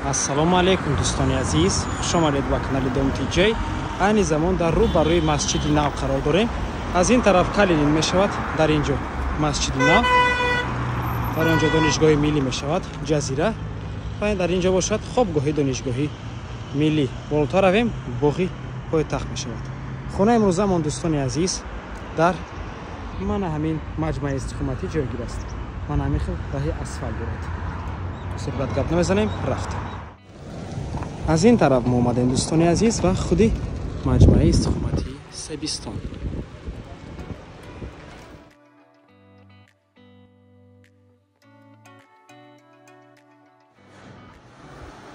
ассалому алейкум дӯстони азиз, хуш омадед ба канали Дом TJ. айни замон дар рӯ ба рӯи масҷиди нав қарор дорем. аз ин тараф калинин мешавад, дар инҷо масҷиди нав, дар онҷо донишгоҳи миллӣ мешавад, ҷазира, ва дар инҷо бошад хобгоҳи донишгоҳи миллӣ. болотар равем, боғи пойтахт мешавад. хонаи имрӯзамон дӯстони азиз дар мана ҳамин маҷмаи истиқоматӣ ҷойгир аст. мана ҳамин хел раҳи асфалт дорад. сурбат гап намезанем, рафтем. аз ин тараф мо омадем дӯстони азиз ва худи маҷмаи истиқоматии Себистон.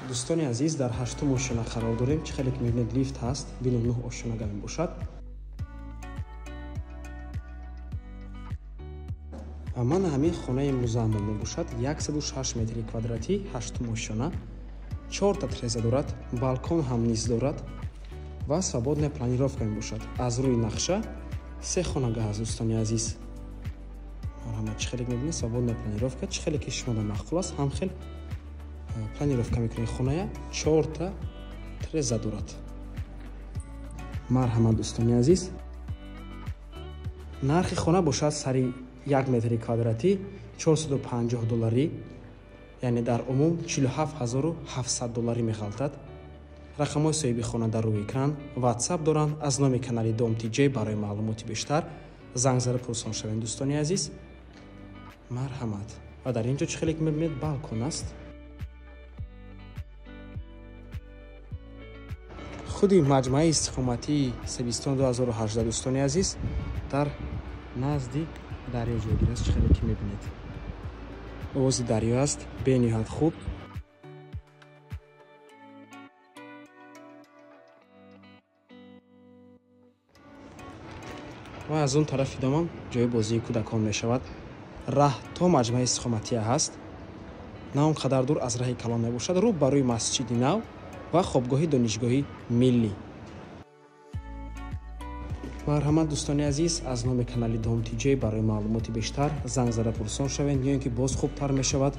дӯстони азиз, дар 8-ум ошона қарор дорем. чӣ хеле ки мебинед лифт ҳаст, бинем 9 ошонага мебошад. ва мана ҳамин хонаи имрӯзаамон мебошад. 106 метри квадратӣ, 8-ум ошона, 4 треза дорад, балкон ҳам низ дорад ва свободная планировка мебошад. аз рӯи нақша 3 хонага ҳаст дӯстони азиз. марҳамат, чӣ хеле ки мебинед свободная планировка, чӣ хеле ки шумода махқул аст, ҳам хел планировка мекунед. хоная 4 треза дорад. марҳамат дӯстони азиз, нархи хона бошад сари 1 метри квадратӣ $450, яъне дар умум $47700 мехалтад. рақамҳои соҳиби хона дар рӯи экран. ватсап доранд. аз номи канали Дом TJ барои маълумоти бештар занг зада пурсон шавем дӯстони азиз. марҳамат. ва дар инҷо чӣ хеле ки мебинед балкон аст. худи маҷмаи истиқоматии Себистон 2018 дӯстони азиз дар назди дарё ҷойгир аст. чӣ хеле ки мебинед овози дарё аст, бениҳоят хуб. ва аз он тарафи домам ҷои бозии кӯдакон мешавад. раҳ то маҷмаи истиқоматия ҳаст, на он қадар дур аз раҳи калон мебошад, рӯ ба рӯи масҷиди нав ва хобгоҳи донишгоҳи миллӣ. марҳамат дӯстони азиз, аз номи канали Дом TJ барои маълумоти бештар занг зада пурсон шавед, ё ин ки боз хубтар мешавад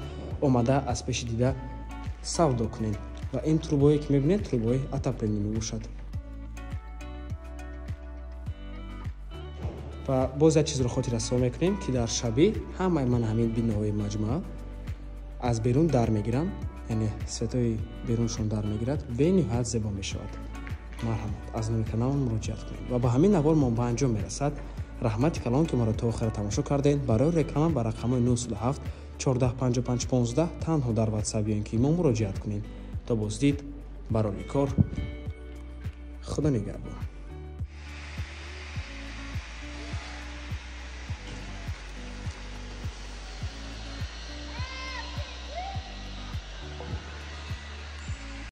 омада аз пеши дида савдо кунед. ва ин трубое ки мебинед трубои отопление мебошад. ва боз як чизро хотиррасо мекунем ки дар шаби ҳамаи ман ҳамин биноҳои маҷмӯа аз берун дар мегиранд, яъне светои беруншон дар мегирад, бениҳоят зебо мешавад. марҳамат, аз номи канал муроҷиат кунед ва ба ҳамин навор мо ба анҷом мерасад. раҳмати калон ки моро то охира тамошо кардед. барои реклама ба рақамҳои 907 145515 танҳо дар ватсап ё ин ки мо муроҷиат кунед. то боздид барои кор. худо нигаҳбон.